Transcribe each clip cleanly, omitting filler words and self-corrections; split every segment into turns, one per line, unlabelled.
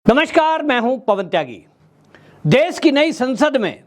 नमस्कार, मैं हूं पवन त्यागी। देश की नई संसद में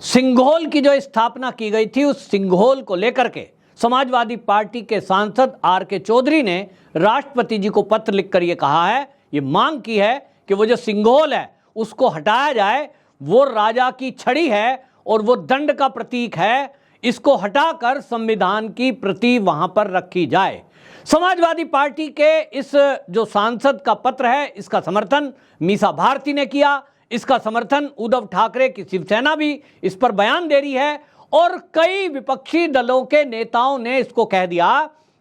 सिंघोल की जो स्थापना की गई थी, उस सिंघोल को लेकर के समाजवादी पार्टी के सांसद आर.के. चौधरी ने राष्ट्रपति जी को पत्र लिखकर ये कहा है, ये मांग की है कि वो जो सिंघोल है उसको हटाया जाए। वो राजा की छड़ी है और वो दंड का प्रतीक है, इसको हटाकर संविधान की प्रति वहां पर रखी जाए। समाजवादी पार्टी के इस जो सांसद का पत्र है, इसका समर्थन मीसा भारती ने किया। इसका समर्थन उद्धव ठाकरे की शिवसेना भी इस पर बयान दे रही है और कई विपक्षी दलों के नेताओं ने इसको कह दिया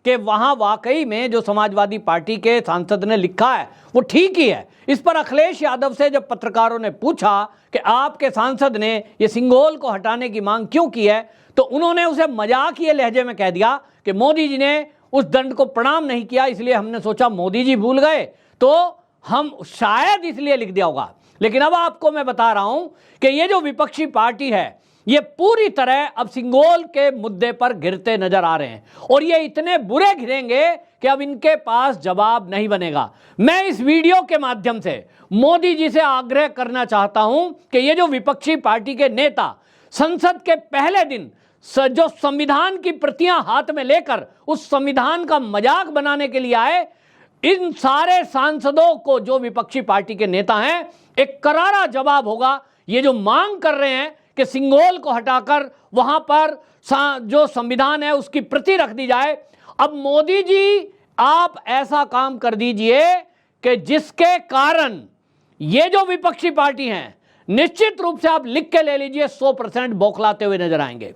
कि वहां वाकई में जो समाजवादी पार्टी के सांसद ने लिखा है वो ठीक ही है। इस पर अखिलेश यादव से जब पत्रकारों ने पूछा कि आपके सांसद ने ये सिंघोल को हटाने की मांग क्यों की है, तो उन्होंने उसे मजाकिये लहजे में कह दिया कि मोदी जी ने उस दंड को प्रणाम नहीं किया, इसलिए हमने सोचा मोदी जी भूल गए तो हम शायद इसलिए लिख दिया होगा। लेकिन अब आपको मैं बता रहा हूं कि ये जो विपक्षी पार्टी है ये पूरी तरह अब सिंघोल के मुद्दे पर घिरते नजर आ रहे हैं और ये इतने बुरे घिरेंगे कि अब इनके पास जवाब नहीं बनेगा। मैं इस वीडियो के माध्यम से मोदी जी से आग्रह करना चाहता हूं कि ये जो विपक्षी पार्टी के नेता संसद के पहले दिन जो संविधान की प्रतियां हाथ में लेकर उस संविधान का मजाक बनाने के लिए आए, इन सारे सांसदों को, जो विपक्षी पार्टी के नेता हैं, एक करारा जवाब होगा। ये जो मांग कर रहे हैं कि सिंघोल को हटाकर वहां पर जो संविधान है उसकी प्रति रख दी जाए, अब मोदी जी आप ऐसा काम कर दीजिए कि जिसके कारण ये जो विपक्षी पार्टी हैं निश्चित रूप से आप लिख के ले लीजिए 100% बौखलाते हुए नजर आएंगे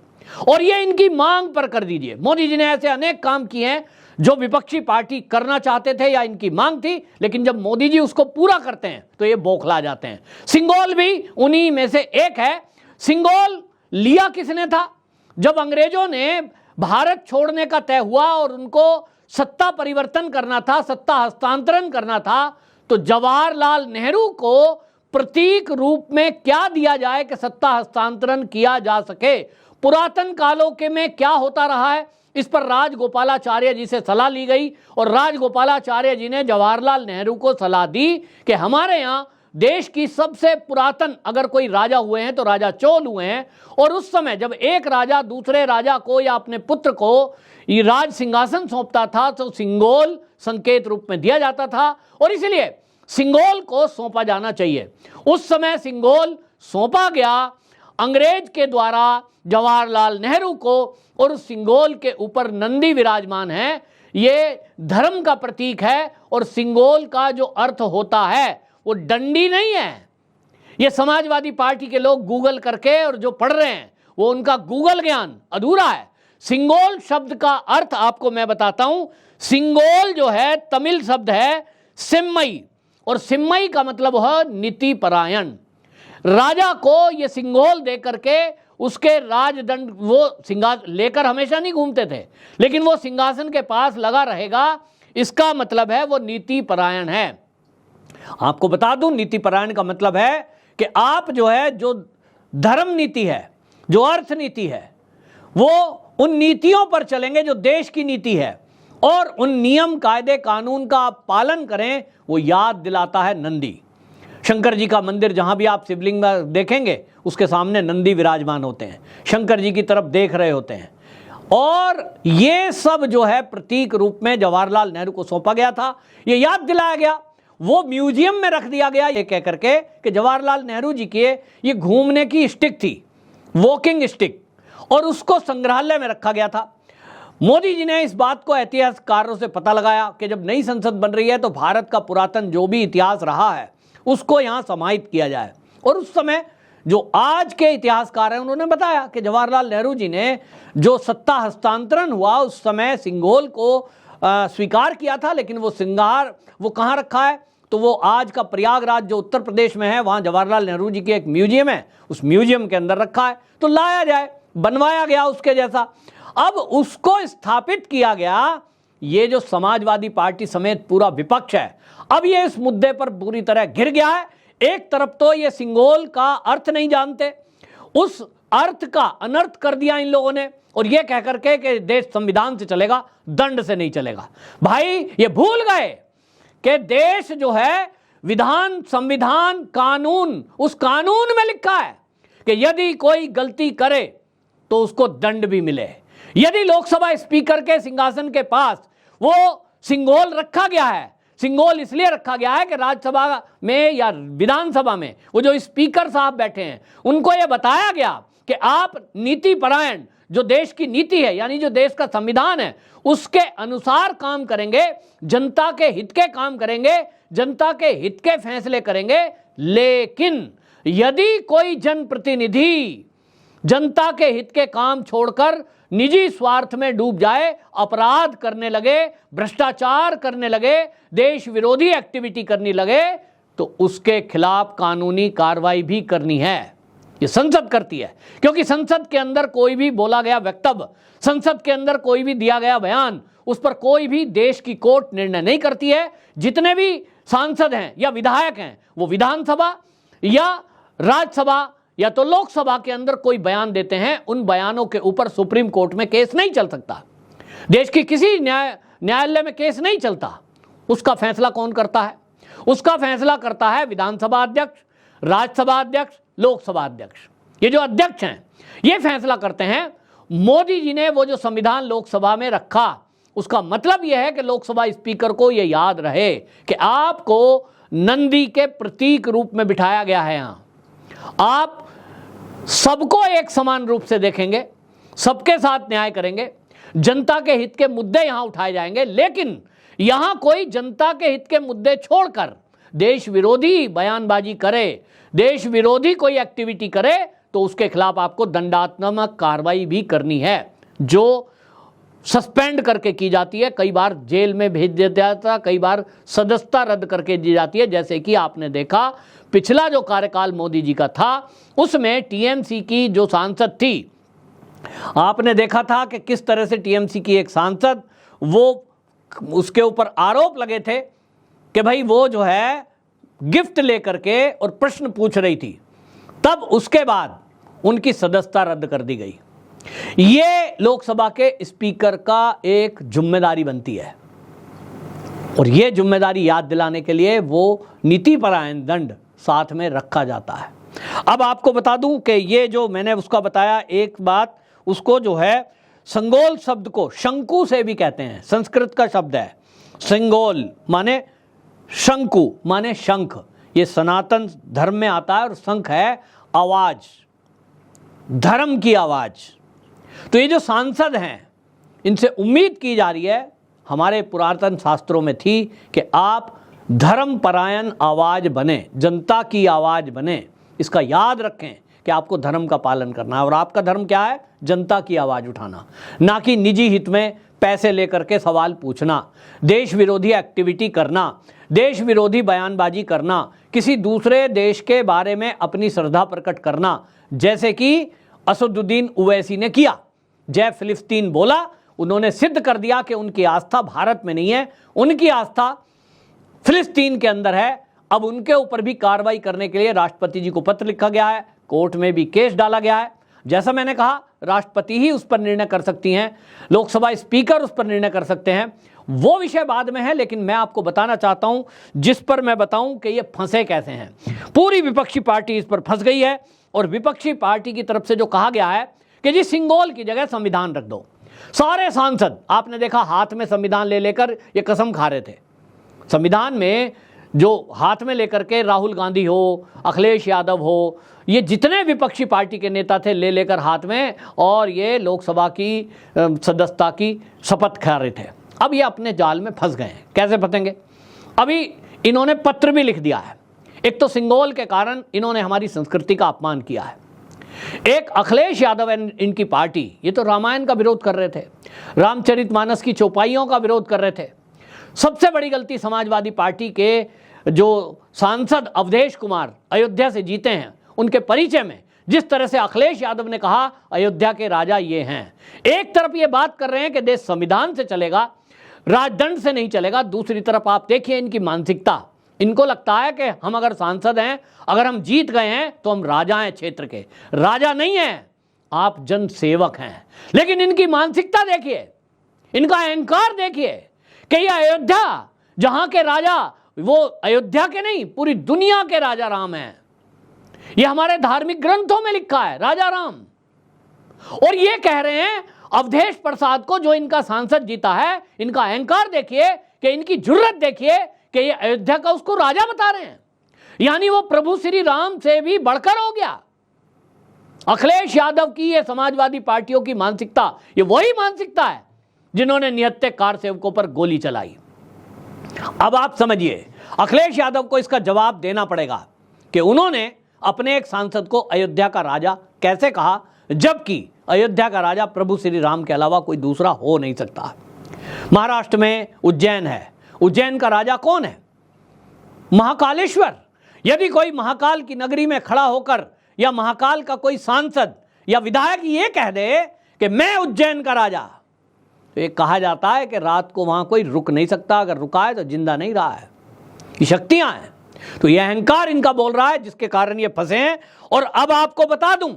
और ये इनकी मांग पर कर दीजिए। मोदी जी ने ऐसे अनेक काम किए हैं जो विपक्षी पार्टी करना चाहते थे या इनकी मांग थी, लेकिन जब मोदी जी उसको पूरा करते हैं तो ये बौखला जाते हैं। सिंघोल भी उन्हीं में से एक है। सिंघोल लिया किसने था? जब अंग्रेजों ने भारत छोड़ने का तय हुआ और उनको सत्ता परिवर्तन करना था, सत्ता हस्तांतरण करना था, तो जवाहरलाल नेहरू को प्रतीक रूप में क्या दिया जाए कि सत्ता हस्तांतरण किया जा सके। पुरातन कालों के में क्या होता रहा है, इस पर राजगोपालाचार्य जी से सलाह ली गई और राजगोपालाचार्य जी ने जवाहरलाल नेहरू को सलाह दी कि हमारे यहाँ देश की सबसे पुरातन अगर कोई राजा हुए हैं तो राजा चोल हुए हैं और उस समय जब एक राजा दूसरे राजा को या अपने पुत्र को ये राज सिंहासन सौंपता था तो सिंघोल संकेत रूप में दिया जाता था और इसलिए सिंघोल को सौंपा जाना चाहिए। उस समय सिंघोल सौंपा गया अंग्रेज के द्वारा जवाहरलाल नेहरू को और उस सिंघोल के ऊपर नंदी विराजमान है। ये धर्म का प्रतीक है और सिंघोल का जो अर्थ होता है वो डंडी नहीं है। ये समाजवादी पार्टी के लोग गूगल करके और जो पढ़ रहे हैं वो उनका गूगल ज्ञान अधूरा है। सिंघोल शब्द का अर्थ आपको मैं बताता हूं। सिंघोल जो है तमिल शब्द है सिम्मई और सिम्मई का मतलब है नीति परायण। राजा को ये सिंघोल दे करके उसके राजदंड वो सिंहासन लेकर हमेशा नहीं घूमते थे, लेकिन वो सिंहासन के पास लगा रहेगा, इसका मतलब है वो नीति परायण है। आपको बता दूं, नीति परायण का मतलब है कि आप जो है जो धर्म नीति है, जो अर्थ नीति है, वो उन नीतियों पर चलेंगे जो देश की नीति है और उन नियम कायदे कानून का आप पालन करें। वो याद दिलाता है नंदी। शंकर जी का मंदिर जहां भी आप शिवलिंग में देखेंगे उसके सामने नंदी विराजमान होते हैं, शंकर जी की तरफ देख रहे होते हैं और ये सब जो है प्रतीक रूप में जवाहरलाल नेहरू को सौंपा गया था। ये याद दिलाया गया, वो म्यूजियम में रख दिया गया ये कह करके कि जवाहरलाल नेहरू जी के ये घूमने की स्टिक थी, वॉकिंग स्टिक, और उसको संग्रहालय में रखा गया था। मोदी जी ने इस बात को ऐतिहासिककारों से पता लगाया कि जब नई संसद बन रही है तो भारत का पुरातन जो भी इतिहास रहा है उसको यहां समाहित किया जाए। और उस समय जो आज के इतिहासकार हैं उन्होंने बताया कि जवाहरलाल नेहरू जी ने जो सत्ता हस्तांतरण हुआ उस समय सिंघोल को स्वीकार किया था, लेकिन वो सिंगार वो कहाँ रखा है, तो वो आज का प्रयागराज जो उत्तर प्रदेश में है वहाँ जवाहरलाल नेहरू जी की एक म्यूजियम है, उस म्यूजियम के अंदर रखा है। तो लाया जाए, बनवाया गया उसके जैसा, अब उसको स्थापित किया गया। ये जो समाजवादी पार्टी समेत पूरा विपक्ष है अब ये इस मुद्दे पर पूरी तरह घिर गया है। एक तरफ तो ये सिंघोल का अर्थ नहीं जानते, उस अर्थ का अनर्थ कर दिया इन लोगों ने और ये कह करके कि देश संविधान से चलेगा, दंड से नहीं चलेगा। भाई ये भूल गए कि देश जो है विधान, संविधान, कानून, उस कानून में लिखा है कि यदि कोई गलती करे तो उसको दंड भी मिले। यदि लोकसभा स्पीकर के सिंहासन के पास वो सिंघोल रखा गया है, सिंघोल इसलिए रखा गया है कि राज्यसभा में या विधानसभा में वो जो स्पीकर साहब बैठे हैं उनको ये बताया गया कि आप नीति परायण, जो देश की नीति है यानी जो देश का संविधान है उसके अनुसार काम करेंगे, जनता के हित के काम करेंगे, जनता के हित के फैसले करेंगे। लेकिन यदि कोई जनप्रतिनिधि जनता के हित के काम छोड़कर निजी स्वार्थ में डूब जाए, अपराध करने लगे, भ्रष्टाचार करने लगे, देश विरोधी एक्टिविटी करने लगे, तो उसके खिलाफ कानूनी कार्रवाई भी करनी है। ये संसद करती है, क्योंकि संसद के अंदर कोई भी बोला गया वक्तव्य, संसद के अंदर कोई भी दिया गया बयान, उस पर कोई भी देश की कोर्ट निर्णय नहीं करती है। जितने भी सांसद हैं या विधायक हैं वो विधानसभा या राज्यसभा या तो लोकसभा के अंदर कोई बयान देते हैं, उन बयानों के ऊपर सुप्रीम कोर्ट में केस नहीं चल सकता। देश की किसी न्यायालय में केस नहीं चलता। उसका फैसला कौन करता है? उसका फैसला करता है विधानसभा अध्यक्ष, राज्यसभा अध्यक्ष, लोकसभा अध्यक्ष। ये जो अध्यक्ष हैं ये फैसला करते हैं। मोदी जी ने वो जो संविधान लोकसभा में रखा, उसका मतलब यह है कि लोकसभा स्पीकर को यह याद रहे कि आपको नंदी के प्रतीक रूप में बिठाया गया है। यहां आप सबको एक समान रूप से देखेंगे, सबके साथ न्याय करेंगे, जनता के हित के मुद्दे यहां उठाए जाएंगे। लेकिन यहां कोई जनता के हित के मुद्दे छोड़कर देश विरोधी बयानबाजी करे, देश विरोधी कोई एक्टिविटी करे, तो उसके खिलाफ आपको दंडात्मक कार्रवाई भी करनी है, जो सस्पेंड करके की जाती है। कई बार जेल में भेज दिया जाता, कई बार सदस्यता रद्द करके दी जाती है। जैसे कि आपने देखा पिछला जो कार्यकाल मोदी जी का था उसमें टीएमसी की जो सांसद थी, आपने देखा था कि किस तरह से टीएमसी की एक सांसद, वो उसके ऊपर आरोप लगे थे कि भाई वो जो है गिफ्ट लेकर के और प्रश्न पूछ रही थी, तब उसके बाद उनकी सदस्यता रद्द कर दी गई। ये लोकसभा के स्पीकर का एक जिम्मेदारी बनती है और ये जिम्मेदारी याद दिलाने के लिए वो नीति परायण दंड साथ में रखा जाता है। अब आपको बता दूं कि ये जो मैंने उसका बताया एक बात, उसको जो है संगोल शब्द को शंकु से भी कहते हैं, संस्कृत का शब्द है। संगोल माने शंकु माने शंख, ये सनातन धर्म में आता है और शंख है आवाज, धर्म की आवाज। तो ये जो सांसद हैं इनसे उम्मीद की जा रही है, हमारे पुरातन शास्त्रों में थी कि आप धर्म परायण आवाज बने, जनता की आवाज बने। इसका याद रखें कि आपको धर्म का पालन करना है और आपका धर्म क्या है? जनता की आवाज उठाना, ना कि निजी हित में पैसे लेकर के सवाल पूछना, देश विरोधी एक्टिविटी करना, देश विरोधी बयानबाजी करना, किसी दूसरे देश के बारे में अपनी श्रद्धा प्रकट करना, जैसे कि असदुद्दीन ओवैसी ने किया। जय फिलिस्तीन बोला, उन्होंने सिद्ध कर दिया कि उनकी आस्था भारत में नहीं है, उनकी आस्था फिलिस्तीन के अंदर है। अब उनके ऊपर भी कार्रवाई करने के लिए राष्ट्रपति जी को पत्र लिखा गया है, कोर्ट में भी केस डाला गया है। जैसा मैंने कहा, राष्ट्रपति ही उस पर निर्णय कर सकती हैं, लोकसभा स्पीकर उस पर निर्णय कर सकते हैं, वो विषय बाद में है। लेकिन मैं आपको बताना चाहता हूं, जिस पर मैं बताऊं कि ये फंसे कैसे हैं। पूरी विपक्षी पार्टी इस पर फंस गई है और विपक्षी पार्टी की तरफ से जो कहा गया है कि जी सिंघोल की जगह संविधान रख दो। सारे सांसद आपने देखा हाथ में संविधान ले लेकर ये कसम खा रहे थे। संविधान में जो हाथ में लेकर के राहुल गांधी हो, अखिलेश यादव हो, ये जितने विपक्षी पार्टी के नेता थे ले लेकर हाथ में, और ये लोकसभा की सदस्यता की शपथ खा रहे थे। अब ये अपने जाल में फंस गए हैं। कैसे फंसेंगे? अभी इन्होंने पत्र भी लिख दिया है। एक तो सिंघोल के कारण इन्होंने हमारी संस्कृति का अपमान किया है। एक अखिलेश यादव इनकी पार्टी, ये तो रामायण का विरोध कर रहे थे, रामचरितमानस की चौपाइयों का विरोध कर रहे थे। सबसे बड़ी गलती समाजवादी पार्टी के जो सांसद अवधेश कुमार अयोध्या से जीते हैं, उनके परिचय में जिस तरह से अखिलेश यादव ने कहा अयोध्या के राजा ये हैं। एक तरफ ये बात कर रहे हैं कि देश संविधान से चलेगा, राजदंड से नहीं चलेगा। दूसरी तरफ आप देखिए इनकी मानसिकता, इनको लगता है कि हम अगर सांसद हैं, अगर हम जीत गए हैं तो हम राजा हैं क्षेत्र के। राजा नहीं हैं, आप जन सेवक हैं। लेकिन इनकी मानसिकता देखिए, इनका अहंकार देखिए कि यह अयोध्या जहां के राजा वो अयोध्या के नहीं, पूरी दुनिया के राजा राम हैं। ये हमारे धार्मिक ग्रंथों में लिखा है, राजा राम। और ये कह रहे हैं अवधेश प्रसाद को, जो इनका सांसद जीता है, इनका अहंकार देखिए, कि इनकी जुर्रत देखिए कि ये अयोध्या का उसको राजा बता रहे हैं। यानी वो प्रभु श्री राम से भी बढ़कर हो गया। अखिलेश यादव की ये समाजवादी पार्टियों की मानसिकता, ये वही मानसिकता है जिन्होंने निहत्थे कार सेवकों पर गोली चलाई। अब आप समझिए, अखिलेश यादव को इसका जवाब देना पड़ेगा कि उन्होंने अपने एक सांसद को अयोध्या का राजा कैसे कहा, जबकि अयोध्या का राजा प्रभु श्री राम के अलावा कोई दूसरा हो नहीं सकता। महाराष्ट्र में उज्जैन है, उज्जैन का राजा कौन है? महाकालेश्वर। यदि कोई महाकाल की नगरी में खड़ा होकर, या महाकाल का कोई सांसद या विधायक ये कह दे कि मैं उज्जैन का राजा, तो ये कहा जाता है कि रात को वहां कोई रुक नहीं सकता, अगर रुका है तो जिंदा नहीं रहा है। ये शक्तियां हैं। तो यह अहंकार इनका बोल रहा है, जिसके कारण ये फंसे हैं। और अब आपको बता दूं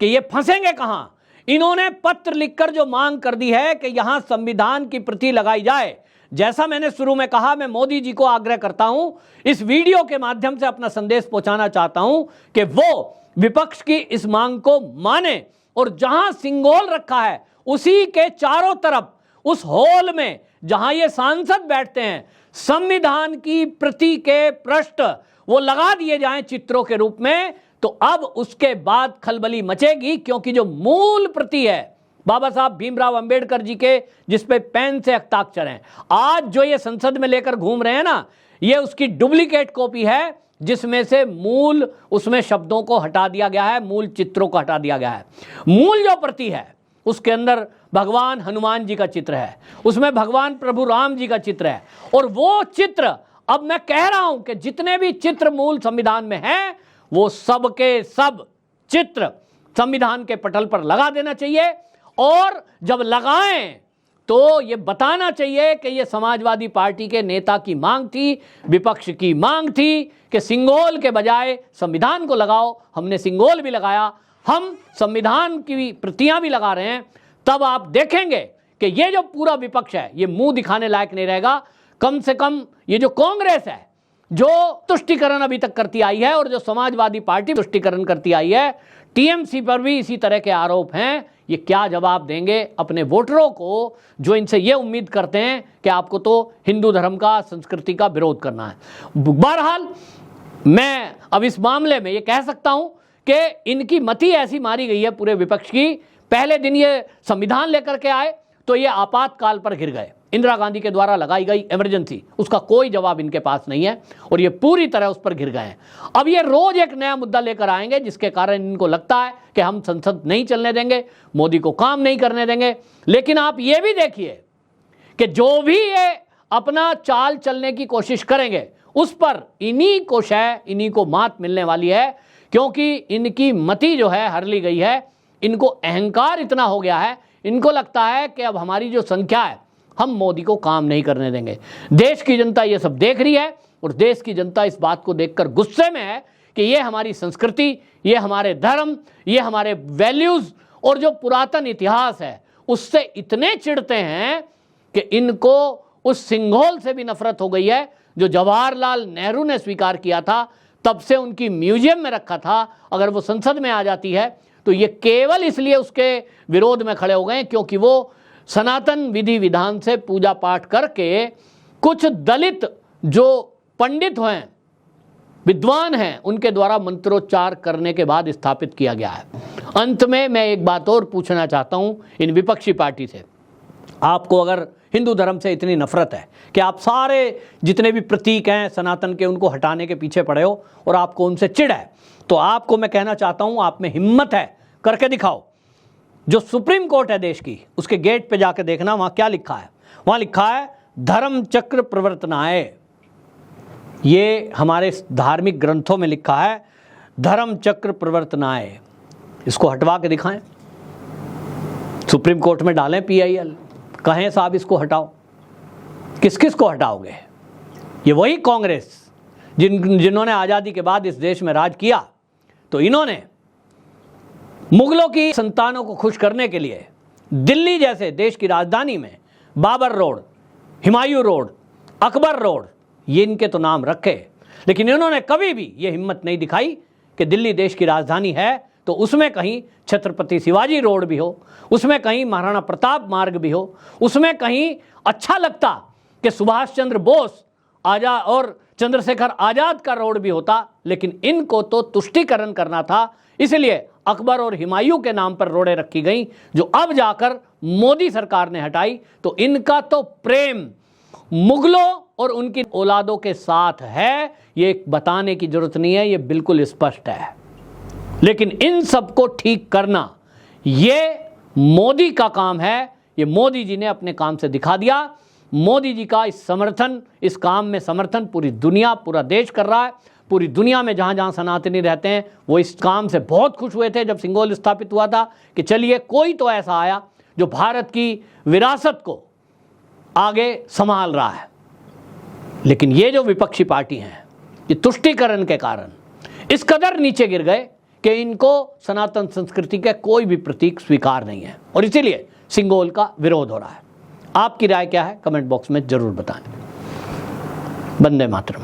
कि ये फंसेंगे कहां। इन्होंने पत्र लिखकर जो मांग कर दी है कि यहां संविधान की प्रति लगाई जाए। जैसा मैंने शुरू में कहा, मैं मोदी जी को आग्रह करता हूं, इस वीडियो के माध्यम से अपना संदेश पहुंचाना चाहता हूं कि वो विपक्ष की इस मांग को माने, और जहां सिंगोल रखा है उसी के चारों तरफ, उस हॉल में जहां ये सांसद बैठते हैं, संविधान की प्रति के पृष्ठ वो लगा दिए जाएं चित्रों के रूप में। तो अब उसके बाद खलबली मचेगी, क्योंकि जो मूल प्रति है बाबा साहब भीमराव अंबेडकर जी के, जिस पे पेन से हस्ताक्षर हैं, आज जो ये संसद में लेकर घूम रहे हैं ना, ये उसकी डुप्लीकेट कॉपी है, जिसमें से मूल, उसमें शब्दों को हटा दिया गया है, मूल चित्रों को हटा दिया गया है। मूल जो प्रति है उसके अंदर भगवान हनुमान जी का चित्र है, उसमें भगवान प्रभु राम जी का चित्र है। और वो चित्र, अब मैं कह रहा हूं कि जितने भी चित्र मूल संविधान में हैं, वो सब के सब चित्र संविधान के पटल पर लगा देना चाहिए। और जब लगाएं तो ये बताना चाहिए कि ये समाजवादी पार्टी के नेता की मांग थी, विपक्ष की मांग थी कि सिंगोल के बजाय संविधान को लगाओ। हमने सिंगोल भी लगाया, हम संविधान की प्रतियां भी लगा रहे हैं। तब आप देखेंगे कि ये जो पूरा विपक्ष है, ये मुंह दिखाने लायक नहीं रहेगा। कम से कम ये जो कांग्रेस है, जो तुष्टीकरण अभी तक करती आई है, और जो समाजवादी पार्टी तुष्टीकरण करती आई है, टीएमसी पर भी इसी तरह के आरोप हैं। ये क्या जवाब देंगे अपने वोटरों को, जो इनसे ये उम्मीद करते हैं कि आपको तो हिंदू धर्म का, संस्कृति का विरोध करना है। बहरहाल मैं अब इस मामले में ये कह सकता हूं कि इनकी मति ऐसी मारी गई है पूरे विपक्ष की। पहले दिन ये संविधान लेकर के आए तो ये आपातकाल पर घिर गए। इंदिरा गांधी के द्वारा लगाई गई इमरजेंसी, उसका कोई जवाब इनके पास नहीं है, और ये पूरी तरह उस पर घिर गए हैं। अब ये रोज एक नया मुद्दा लेकर आएंगे, जिसके कारण इनको लगता है कि हम संसद नहीं चलने देंगे, मोदी को काम नहीं करने देंगे। लेकिन आप ये भी देखिए कि जो भी ये अपना चाल चलने की कोशिश करेंगे, उस पर इन्हीं को शय, इन्हीं को मात मिलने वाली है, क्योंकि इनकी मति जो है हर ली गई है। इनको अहंकार इतना हो गया है, इनको लगता है कि अब हमारी जो संख्या है, हम मोदी को काम नहीं करने देंगे। देश की जनता ये सब देख रही है, और देश की जनता इस बात को देखकर गुस्से में है कि ये हमारी संस्कृति, ये हमारे धर्म, ये हमारे वैल्यूज और जो पुरातन इतिहास है, उससे इतने चिढ़ते हैं कि इनको उस सिंघोल से भी नफरत हो गई है, जो जवाहरलाल नेहरू ने स्वीकार किया था। तब से उनकी म्यूजियम में रखा था। अगर वो संसद में आ जाती है तो ये केवल इसलिए उसके विरोध में खड़े हो गए क्योंकि वो सनातन विधि विधान से पूजा पाठ करके कुछ दलित जो पंडित हैं, विद्वान हैं, उनके द्वारा मंत्रोच्चार करने के बाद स्थापित किया गया है। अंत में मैं एक बात और पूछना चाहता हूं इन विपक्षी पार्टी से। आपको अगर हिंदू धर्म से इतनी नफरत है कि आप सारे जितने भी प्रतीक हैं सनातन के, उनको हटाने के पीछे पड़े हो और आपको उनसे चिढ़ है, तो आपको मैं कहना चाहता हूं, आप में हिम्मत है, करके दिखाओ। जो सुप्रीम कोर्ट है देश की, उसके गेट पे जाके देखना, वहां क्या लिखा है। वहां लिखा है धर्म चक्र प्रवर्तनाय। ये हमारे धार्मिक ग्रंथों में लिखा है धर्म चक्र प्रवर्तनाय। इसको हटवा के दिखाएं, सुप्रीम कोर्ट में डालें PIL, कहें साहब इसको हटाओ। किस किस को हटाओगे? ये वही कांग्रेस जिन्होंने आज़ादी के बाद इस देश में राज किया, तो इन्होंने मुगलों की संतानों को खुश करने के लिए दिल्ली जैसे देश की राजधानी में Babar road, Humayun road, Akbar road, ये इनके तो नाम रखे, लेकिन इन्होंने कभी भी ये हिम्मत नहीं दिखाई कि दिल्ली देश की राजधानी है तो उसमें कहीं छत्रपति शिवाजी रोड भी हो, उसमें कहीं महाराणा प्रताप मार्ग भी हो, उसमें कहीं अच्छा लगता कि सुभाष चंद्र बोस आजाद और चंद्रशेखर आजाद का रोड भी होता, लेकिन इनको तो तुष्टीकरण करना था। इसलिए अकबर और हुमायूं के नाम पर रोडें रखी गई, जो अब जाकर मोदी सरकार ने हटाई। तो इनका तो प्रेम मुगलों और उनकी औलादों के साथ है, ये बताने की जरूरत नहीं है, ये बिल्कुल स्पष्ट है। लेकिन इन सबको ठीक करना ये मोदी का काम है। ये मोदी जी ने अपने काम से दिखा दिया। मोदी जी का इस काम में समर्थन पूरी दुनिया, पूरा देश कर रहा है। पूरी दुनिया में जहां जहां सनातनी रहते हैं वो इस काम से बहुत खुश हुए थे जब सिंघोल स्थापित हुआ था, कि चलिए कोई तो ऐसा आया जो भारत की विरासत को आगे संभाल रहा है। लेकिन ये जो विपक्षी पार्टी हैं, ये तुष्टीकरण के कारण इस कदर नीचे गिर गए कि इनको सनातन संस्कृति के कोई भी प्रतीक स्वीकार नहीं है, और इसीलिए सिंघोल का विरोध हो रहा है। आपकी राय क्या है? कमेंट बॉक्स में जरूर बताएं। वंदे मातरम।